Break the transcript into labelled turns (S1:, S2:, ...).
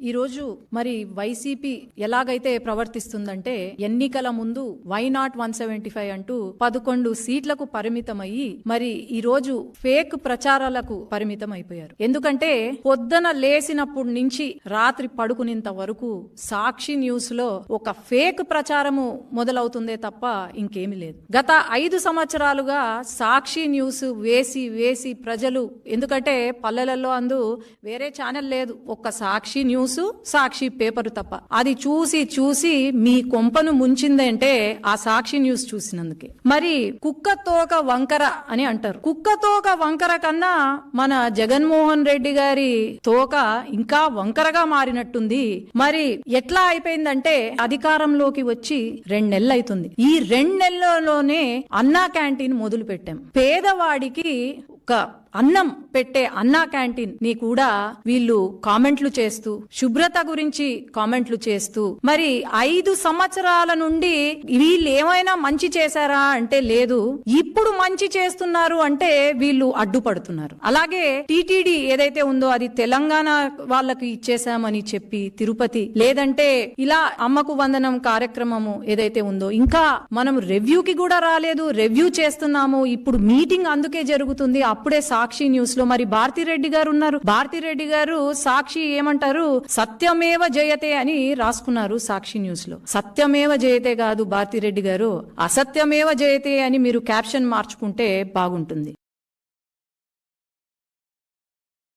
S1: ఈ రోజు మరి వైసీపీ ఎలాగైతే ప్రవర్తిస్తుందంటే ఎన్నికల ముందు వై నాట్ 175 అంటూ 11 సీట్లకు పరిమితమయ్యి మరి ఈ రోజు ఫేక్ ప్రచారాలకు పరిమితం అయిపోయారు. ఎందుకంటే పొద్దున లేసినప్పటి నుంచి రాత్రి పడుకునేంత వరకు సాక్షి న్యూస్ లో ఒక ఫేక్ ప్రచారము మొదలవుతుందే తప్ప ఇంకేమీ లేదు. గత 5 సంవత్సరాలుగా సాక్షి న్యూస్ వేసి ప్రజలు, ఎందుకంటే పల్లెలలో అందు వేరే ఛానల్ లేదు, ఒక్క సాక్షి న్యూస్ సాక్షి పేపర్ తప్ప, అది చూసి మీ కొంపను ముంచిందంటే ఆ సాక్షి న్యూస్ చూసినందుకే. మరి కుక్క తోక వంకర అని అంటారు. కుక్క తోక వంకర కన్నా మన జగన్మోహన్ రెడ్డి గారి తోక ఇంకా వంకరగా మారినట్టుంది. మరి ఎట్లా అయిపోయిందంటే అధికారంలోకి వచ్చి 2 నెలలు అవుతుంది. ఈ 2 నెలల్లోనే అన్నా క్యాంటీన్ మొదలు పెట్టాం. పేదవాడికి ఒక అన్నం పెట్టే అన్నా క్యాంటీన్ ని కూడా వీళ్ళు కామెంట్లు చేస్తూ, శుభ్రత గురించి కామెంట్లు చేస్తూ, మరి 5 సంవత్సరాల నుండి వీళ్ళు ఏమైనా మంచి చేశారా అంటే లేదు, ఇప్పుడు మంచి చేస్తున్నారు అంటే వీళ్ళు అడ్డుపడుతున్నారు. అలాగే టీటీడీ ఏదైతే ఉందో అది తెలంగాణ వాళ్ళకి ఇచ్చేసామని చెప్పి తిరుపతి, లేదంటే ఇలా అమ్మకు వందనం కార్యక్రమము ఏదైతే ఉందో ఇంకా మనం రివ్యూకి కూడా రాలేదు, రివ్యూ చేస్తున్నాము, ఇప్పుడు మీటింగ్ అందుకే జరుగుతుంది. అప్పుడే సాక్షి న్యూస్ లో మరి భారతిరెడ్డి గారు ఉన్నారు. భారతిరెడ్డి గారు సాక్షి ఏమంటారు, సత్యమేవ జయతే అని రాసుకున్నారు సాక్షి న్యూస్ లో. సత్యమేవ జయతే కాదు భారతిరెడ్డి గారు, అసత్యమేవ జయతే అని మీరు క్యాప్షన్ మార్చుకుంటే బాగుంటుంది.